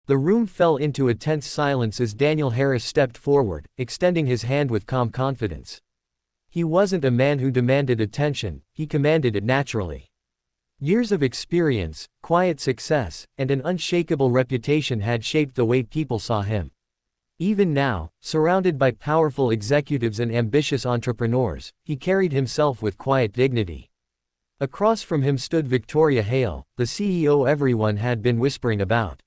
The room fell into a tense silence as Daniel Harris stepped forward, extending his hand with calm confidence. He wasn't a man who demanded attention, he commanded it naturally. Years of experience, quiet success, and an unshakable reputation had shaped the way people saw him. Even now, surrounded by powerful executives and ambitious entrepreneurs, he carried himself with quiet dignity. Across from him stood Victoria Hale, the CEO everyone had been whispering about.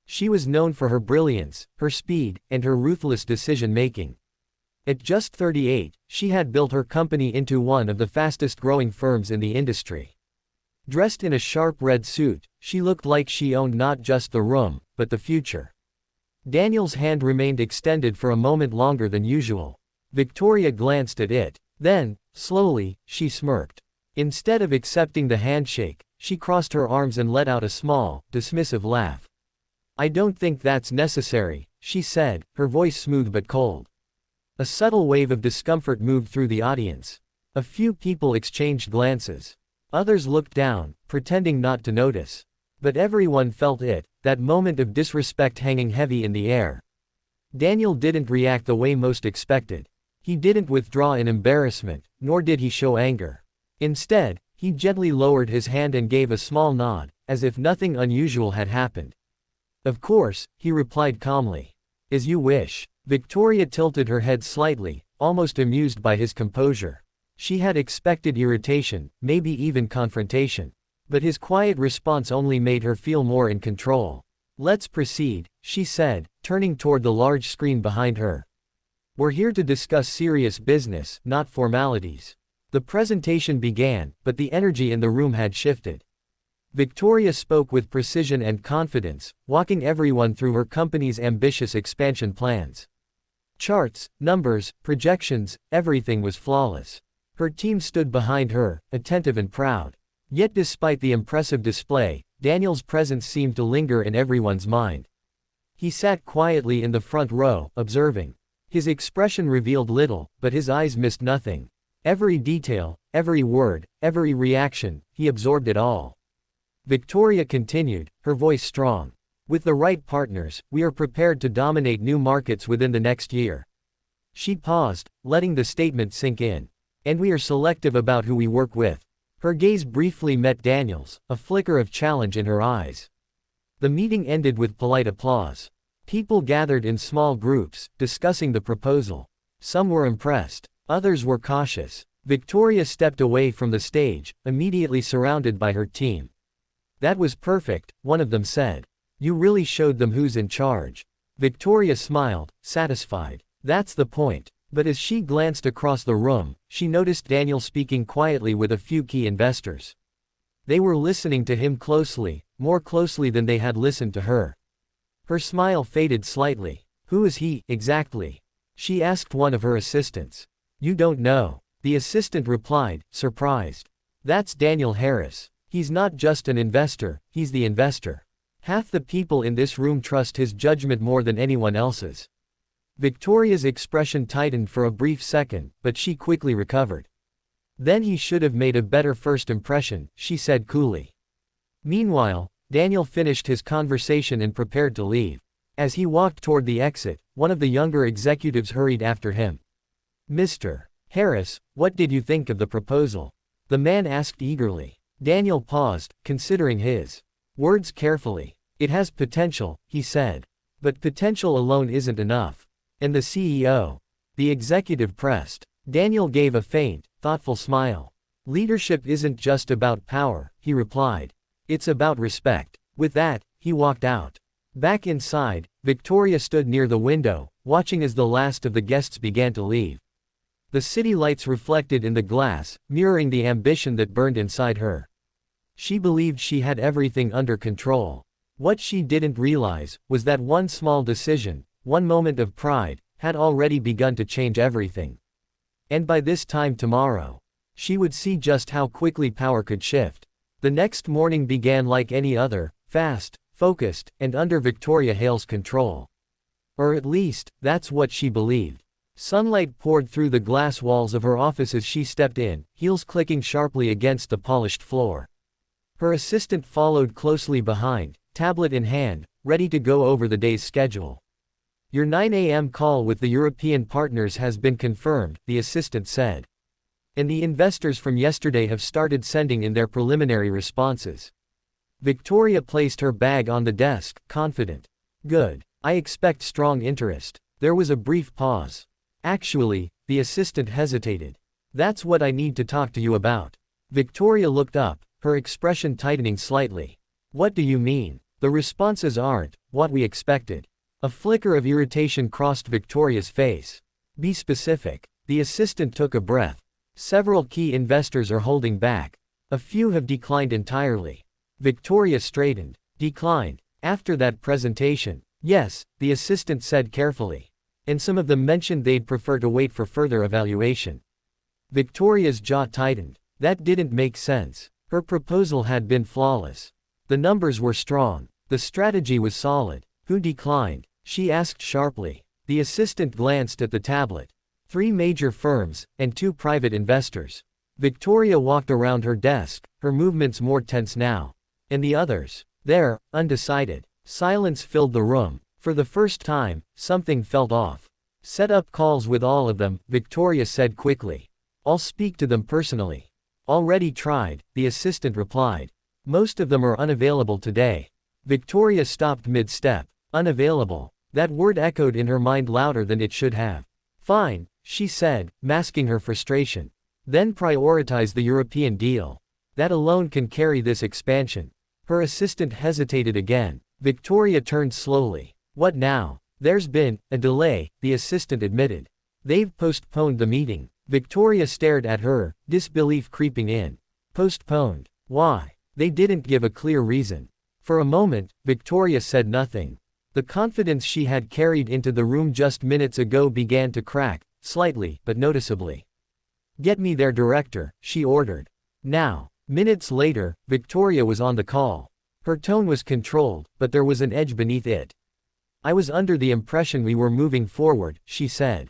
She was known for her brilliance, her speed, and her ruthless decision-making. At just 38, she had built her company into one of the fastest-growing firms in the industry. Dressed in a sharp red suit, she looked like she owned not just the room, but the future. Daniel's hand remained extended for a moment longer than usual. Victoria glanced at it. Then, slowly, she smirked. Instead of accepting the handshake, she crossed her arms and let out a small, dismissive laugh. "I don't think that's necessary," she said, her voice smooth but cold. A subtle wave of discomfort moved through the audience. A few people exchanged glances. Others looked down, pretending not to notice. But everyone felt it, that moment of disrespect hanging heavy in the air. Daniel didn't react the way most expected. He didn't withdraw in embarrassment, nor did he show anger. Instead, he gently lowered his hand and gave a small nod, as if nothing unusual had happened. "Of course," he replied calmly. "As you wish." Victoria tilted her head slightly, almost amused by his composure. She had expected irritation, maybe even confrontation. But his quiet response only made her feel more in control. "Let's proceed," she said, turning toward the large screen behind her. "We're here to discuss serious business, not formalities." The presentation began, but the energy in the room had shifted. Victoria spoke with precision and confidence, walking everyone through her company's ambitious expansion plans. Charts, numbers, projections, everything was flawless. Her team stood behind her, attentive and proud. Yet despite the impressive display, Daniel's presence seemed to linger in everyone's mind. He sat quietly in the front row, observing. His expression revealed little, but his eyes missed nothing. Every detail, every word, every reaction, he absorbed it all. Victoria continued, her voice strong. "With the right partners, we are prepared to dominate new markets within the next year." She paused, letting the statement sink in. "And we are selective about who we work with." Her gaze briefly met Daniel's, a flicker of challenge in her eyes. The meeting ended with polite applause. People gathered in small groups, discussing the proposal. Some were impressed, others were cautious. Victoria stepped away from the stage, immediately surrounded by her team. "That was perfect," one of them said. "You really showed them who's in charge." Victoria smiled, satisfied. "That's the point." But as she glanced across the room, she noticed Daniel speaking quietly with a few key investors. They were listening to him closely, more closely than they had listened to her. Her smile faded slightly. "Who is he, exactly?" she asked one of her assistants. "You don't know," the assistant replied, surprised. "That's Daniel Harris. He's not just an investor, he's the investor. Half the people in this room trust his judgment more than anyone else's." Victoria's expression tightened for a brief second, but she quickly recovered. "Then he should have made a better first impression," she said coolly. Meanwhile, Daniel finished his conversation and prepared to leave. As he walked toward the exit, one of the younger executives hurried after him. "Mr. Harris, what did you think of the proposal?" the man asked eagerly. Daniel paused, considering his words carefully. "It has potential," he said. "But potential alone isn't enough." "And the CEO?" the executive pressed. Daniel gave a faint, thoughtful smile. "Leadership isn't just about power," he replied. "It's about respect." With that, he walked out. Back inside, Victoria stood near the window, watching as the last of the guests began to leave. The city lights reflected in the glass, mirroring the ambition that burned inside her. She believed she had everything under control. What she didn't realize was that one small decision, one moment of pride, had already begun to change everything. And by this time tomorrow, she would see just how quickly power could shift. The next morning began like any other, fast, focused, and under Victoria Hale's control. Or at least, that's what she believed. Sunlight poured through the glass walls of her office as she stepped in, heels clicking sharply against the polished floor. Her assistant followed closely behind, tablet in hand, ready to go over the day's schedule. Your 9 a.m. call with the European partners has been confirmed, the assistant said. And the investors from yesterday have started sending in their preliminary responses. Victoria placed her bag on the desk, confident. Good. I expect strong interest. There was a brief pause. Actually, the assistant hesitated. That's what I need to talk to you about. Victoria looked up, her expression tightening slightly. What do you mean? The responses aren't what we expected. A flicker of irritation crossed Victoria's face. Be specific. The assistant took a breath. Several key investors are holding back. A few have declined entirely. Victoria straightened. Declined. After that presentation. Yes, the assistant said carefully. And some of them mentioned they'd prefer to wait for further evaluation. Victoria's jaw tightened. That didn't make sense. Her proposal had been flawless. The numbers were strong. The strategy was solid. Who declined? She asked sharply. The assistant glanced at the tablet. 3 major firms, and 2 private investors. Victoria walked around her desk, her movements more tense now. And the others? There, undecided. Silence filled the room. For the first time, something felt off. Set up calls with all of them, Victoria said quickly. I'll speak to them personally. Already tried, the assistant replied. Most of them are unavailable today. Victoria stopped mid-step. Unavailable. That word echoed in her mind louder than it should have. Fine, she said, masking her frustration. Then prioritize the European deal. That alone can carry this expansion. Her assistant hesitated again. Victoria turned slowly. What now? There's been a delay, the assistant admitted. They've postponed the meeting. Victoria stared at her, disbelief creeping in. Postponed. Why? They didn't give a clear reason. For a moment, Victoria said nothing. The confidence she had carried into the room just minutes ago began to crack, slightly, but noticeably. Get me their director, she ordered. Now. Minutes later, Victoria was on the call. Her tone was controlled, but there was an edge beneath it. I was under the impression we were moving forward, she said.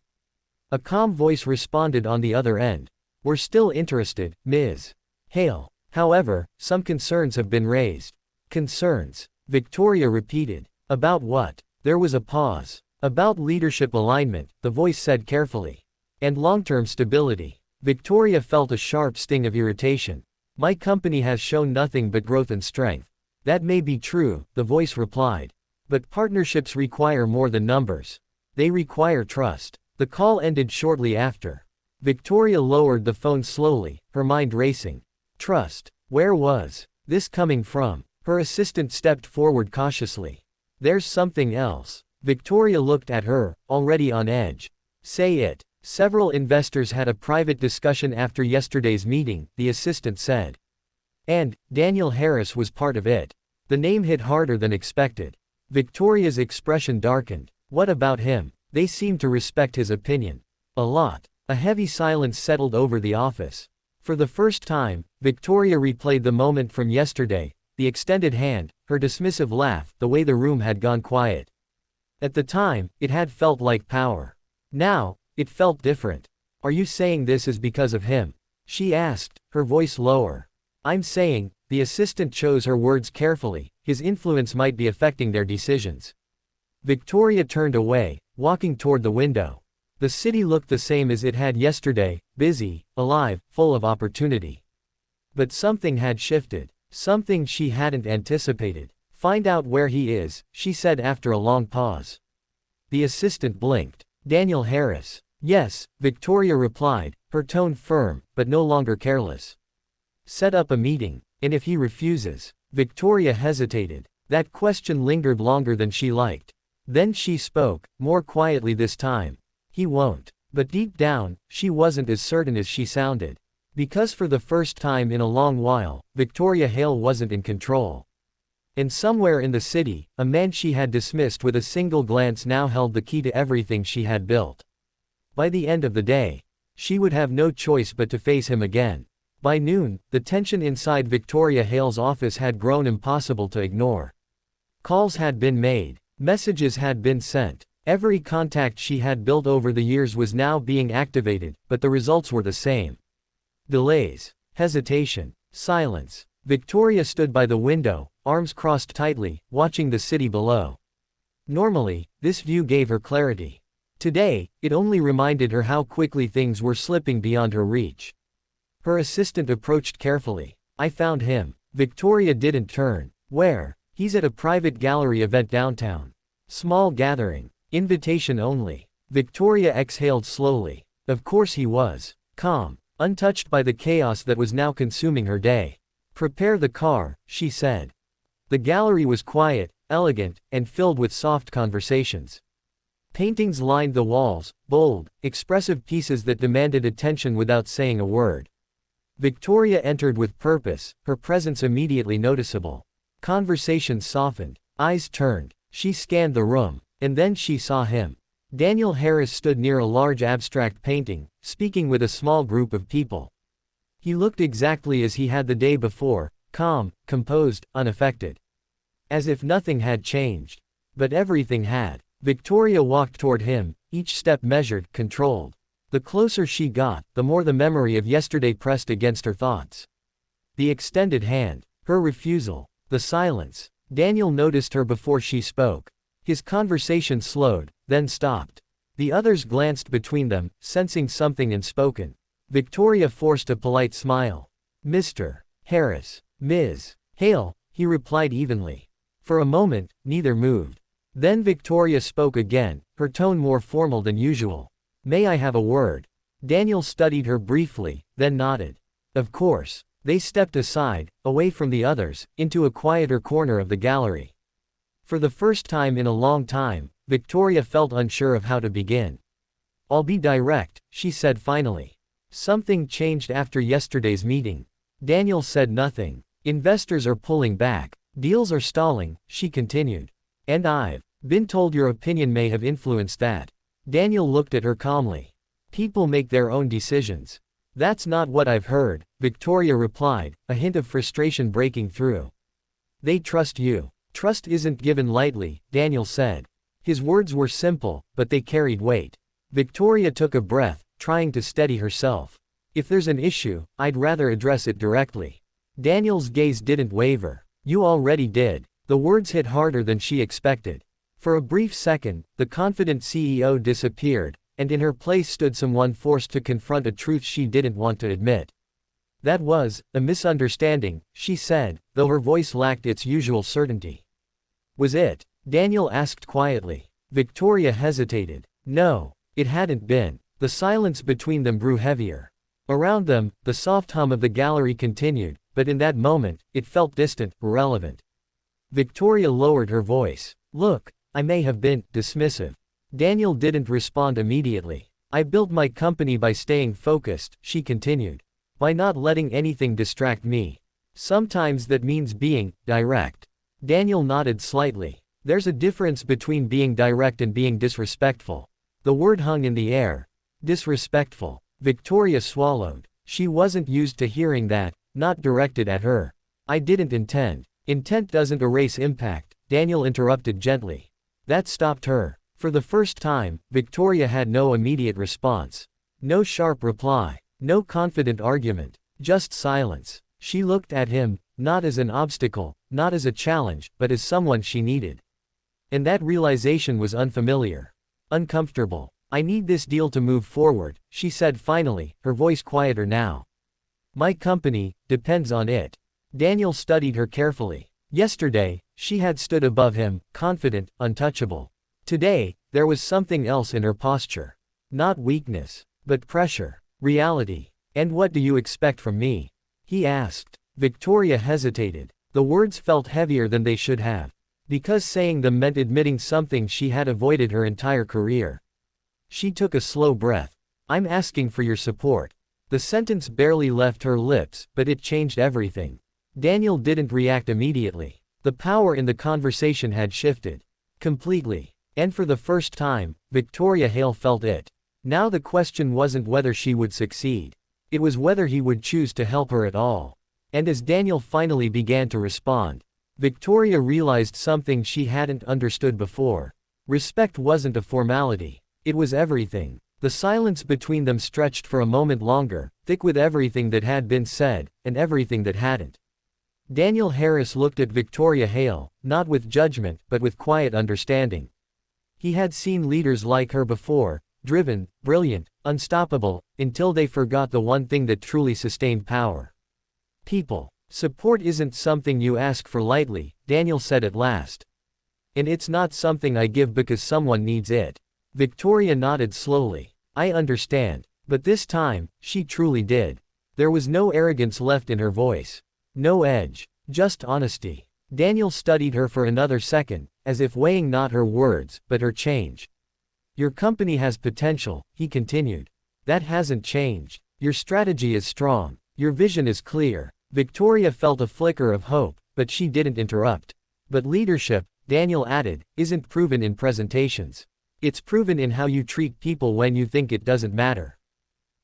A calm voice responded on the other end. We're still interested, Ms. Hale. However, some concerns have been raised. Concerns? Victoria repeated. About what? There was a pause. About leadership alignment, the voice said carefully. And long-term stability. Victoria felt a sharp sting of irritation. My company has shown nothing but growth and strength. That may be true, the voice replied. But partnerships require more than numbers. They require trust. The call ended shortly after. Victoria lowered the phone slowly, her mind racing. Trust. Where was this coming from? Her assistant stepped forward cautiously. There's something else. Victoria looked at her, already on edge. Say it. Several investors had a private discussion after yesterday's meeting, the assistant said. And Daniel Harris was part of it. The name hit harder than expected. Victoria's expression darkened. What about him? They seemed to respect his opinion. A lot. A heavy silence settled over the office. For the first time, Victoria replayed the moment from yesterday, the extended hand, her dismissive laugh, the way the room had gone quiet. At the time, it had felt like power. Now, it felt different. Are you saying this is because of him? She asked, her voice lower. I'm saying, the assistant chose her words carefully, his influence might be affecting their decisions. Victoria turned away, walking toward the window. The city looked the same as it had yesterday, busy, alive, full of opportunity. But something had shifted. Something she hadn't anticipated. Find out where he is, she said after a long pause. The assistant blinked. Daniel Harris. Yes, Victoria replied, her tone firm, but no longer careless. Set up a meeting, and if he refuses? Victoria hesitated. That question lingered longer than she liked. Then she spoke, more quietly this time. He won't. But deep down, she wasn't as certain as she sounded. Because for the first time in a long while, Victoria Hale wasn't in control. And somewhere in the city, a man she had dismissed with a single glance now held the key to everything she had built. By the end of the day, she would have no choice but to face him again. By noon, the tension inside Victoria Hale's office had grown impossible to ignore. Calls had been made. Messages had been sent. Every contact she had built over the years was now being activated, but the results were the same. Delays. Hesitation. Silence. Victoria stood by the window, arms crossed tightly, watching the city below. Normally, this view gave her clarity. Today, it only reminded her how quickly things were slipping beyond her reach. Her assistant approached carefully. I found him. Victoria didn't turn. Where? He's at a private gallery event downtown. Small gathering. Invitation only. Victoria exhaled slowly. Of course he was. Calm. Untouched by the chaos that was now consuming her day. Prepare the car, she said. The gallery was quiet, elegant, and filled with soft conversations. Paintings lined the walls, bold, expressive pieces that demanded attention without saying a word. Victoria entered with purpose, her presence immediately noticeable. Conversations softened, eyes turned, she scanned the room, and then she saw him. Daniel Harris stood near a large abstract painting, speaking with a small group of people. He looked exactly as he had the day before, calm, composed, unaffected. As if nothing had changed. But everything had. Victoria walked toward him, each step measured, controlled. The closer she got, the more the memory of yesterday pressed against her thoughts. The extended hand, her refusal, the silence. Daniel noticed her before she spoke. His conversation slowed, then stopped. The others glanced between them, sensing something unspoken. Victoria forced a polite smile. Mr. Harris. Ms. Hale, he replied evenly. For a moment, neither moved. Then Victoria spoke again, her tone more formal than usual. May I have a word? Daniel studied her briefly, then nodded. Of course. They stepped aside, away from the others, into a quieter corner of the gallery. For the first time in a long time, Victoria felt unsure of how to begin. I'll be direct, she said finally. Something changed after yesterday's meeting. Daniel said nothing. Investors are pulling back. Deals are stalling, she continued. And I've been told your opinion may have influenced that. Daniel looked at her calmly. People make their own decisions. That's not what I've heard, Victoria replied, a hint of frustration breaking through. They trust you. Trust isn't given lightly, Daniel said. His words were simple, but they carried weight. Victoria took a breath, trying to steady herself. If there's an issue, I'd rather address it directly. Daniel's gaze didn't waver. You already did. The words hit harder than she expected. For a brief second, the confident CEO disappeared, and in her place stood someone forced to confront a truth she didn't want to admit. That was a misunderstanding, she said, though her voice lacked its usual certainty. Was it? Daniel asked quietly. Victoria hesitated. No, it hadn't been. The silence between them grew heavier. Around them, the soft hum of the gallery continued, but in that moment, it felt distant, irrelevant. Victoria lowered her voice. Look, I may have been dismissive. Daniel didn't respond immediately. I built my company by staying focused, she continued. By not letting anything distract me. Sometimes that means being direct. Daniel nodded slightly. There's a difference between being direct and being disrespectful. The word hung in the air. Disrespectful. Victoria swallowed. She wasn't used to hearing that, not directed at her. I didn't intend. Intent doesn't erase impact, Daniel interrupted gently. That stopped her. For the first time, Victoria had no immediate response. No sharp reply. No confident argument. Just silence. She looked at him, not as an obstacle, not as a challenge, but as someone she needed. And that realization was unfamiliar. Uncomfortable. I need this deal to move forward, she said finally, her voice quieter now. My company depends on it. Daniel studied her carefully. Yesterday, she had stood above him, confident, untouchable. Today, there was something else in her posture. Not weakness, but pressure, reality. And what do you expect from me? He asked. Victoria hesitated. The words felt heavier than they should have. Because saying them meant admitting something she had avoided her entire career. She took a slow breath. I'm asking for your support. The sentence barely left her lips, but it changed everything. Daniel didn't react immediately. The power in the conversation had shifted. Completely. And for the first time, Victoria Hale felt it. Now the question wasn't whether she would succeed. It was whether he would choose to help her at all. And as Daniel finally began to respond, Victoria realized something she hadn't understood before. Respect wasn't a formality. It was everything. The silence between them stretched for a moment longer, thick with everything that had been said, and everything that hadn't. Daniel Harris looked at Victoria Hale, not with judgment but with quiet understanding. He had seen leaders like her before, driven, brilliant, unstoppable, until they forgot the one thing that truly sustained power. People. Support isn't something you ask for lightly, Daniel said at last. And it's not something I give because someone needs it. Victoria nodded slowly. I understand. But this time, she truly did. There was no arrogance left in her voice. No edge. Just honesty. Daniel studied her for another second, as if weighing not her words, but her change. Your company has potential, he continued. That hasn't changed. Your strategy is strong. Your vision is clear. Victoria felt a flicker of hope, but she didn't interrupt. But leadership, Daniel added, isn't proven in presentations. It's proven in how you treat people when you think it doesn't matter.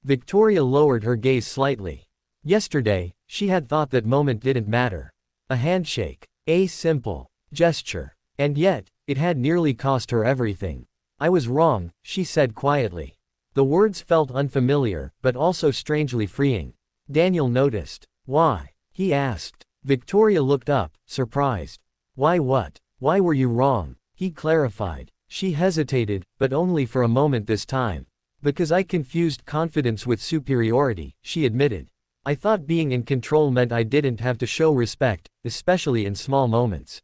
Victoria lowered her gaze slightly. Yesterday, she had thought that moment didn't matter. A handshake. A simple gesture. And yet, it had nearly cost her everything. I was wrong, she said quietly. The words felt unfamiliar, but also strangely freeing. Daniel noticed. Why? He asked. Victoria looked up, surprised. Why what? Why were you wrong? He clarified. She hesitated, but only for a moment this time. Because I confused confidence with superiority, she admitted. I thought being in control meant I didn't have to show respect, especially in small moments.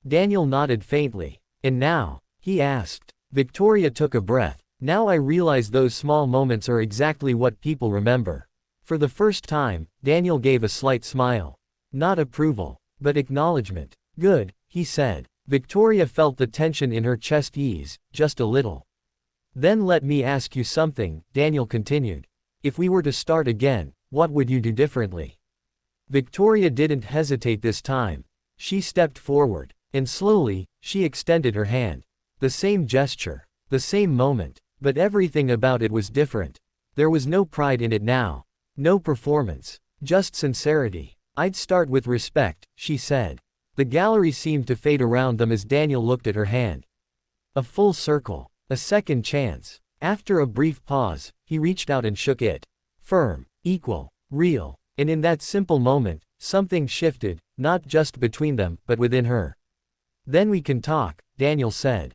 Daniel nodded faintly. And now? He asked. Victoria took a breath. Now I realize those small moments are exactly what people remember. For the first time, Daniel gave a slight smile. Not approval, but acknowledgement. Good, he said. Victoria felt the tension in her chest ease, just a little. Then let me ask you something, Daniel continued. If we were to start again, what would you do differently? Victoria didn't hesitate this time. She stepped forward, and slowly, she extended her hand. The same gesture, the same moment, but everything about it was different. There was no pride in it now. No performance. Just sincerity. I'd start with respect, she said. The gallery seemed to fade around them as Daniel looked at her hand. A full circle. A second chance. After a brief pause, he reached out and shook it. Firm. Equal. Real. And in that simple moment, something shifted, not just between them, but within her. Then we can talk, Daniel said.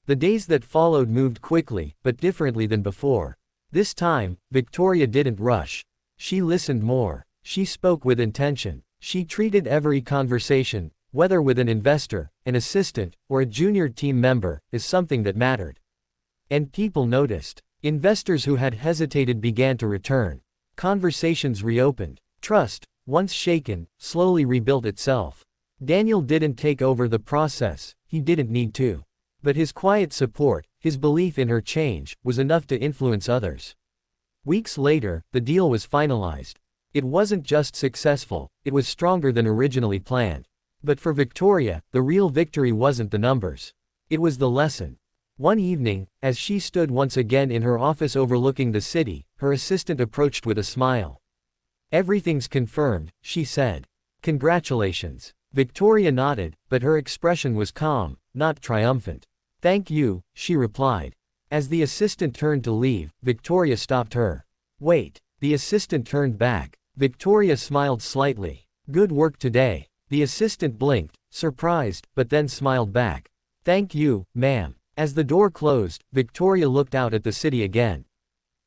The days that followed moved quickly, but differently than before. This time, Victoria didn't rush. She listened more. She spoke with intention. She treated every conversation, whether with an investor, an assistant, or a junior team member, as something that mattered. And people noticed. Investors who had hesitated began to return. Conversations reopened. Trust, once shaken, slowly rebuilt itself. Daniel didn't take over the process, he didn't need to. But his quiet support, his belief in her change, was enough to influence others. Weeks later, the deal was finalized. It wasn't just successful, it was stronger than originally planned. But for Victoria, the real victory wasn't the numbers. It was the lesson. One evening, as she stood once again in her office overlooking the city, her assistant approached with a smile. Everything's confirmed, she said. Congratulations. Victoria nodded, but her expression was calm, not triumphant. Thank you, she replied. As the assistant turned to leave, Victoria stopped her. Wait. The assistant turned back. Victoria smiled slightly. Good work today. The assistant blinked, surprised, but then smiled back. Thank you, ma'am. As the door closed, Victoria looked out at the city again.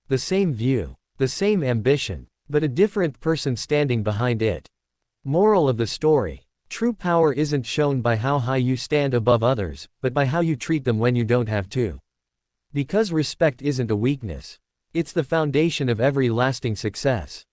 The same view, the same ambition, but a different person standing behind it. Moral of the story. True power isn't shown by how high you stand above others, but by how you treat them when you don't have to. Because respect isn't a weakness. It's the foundation of every lasting success.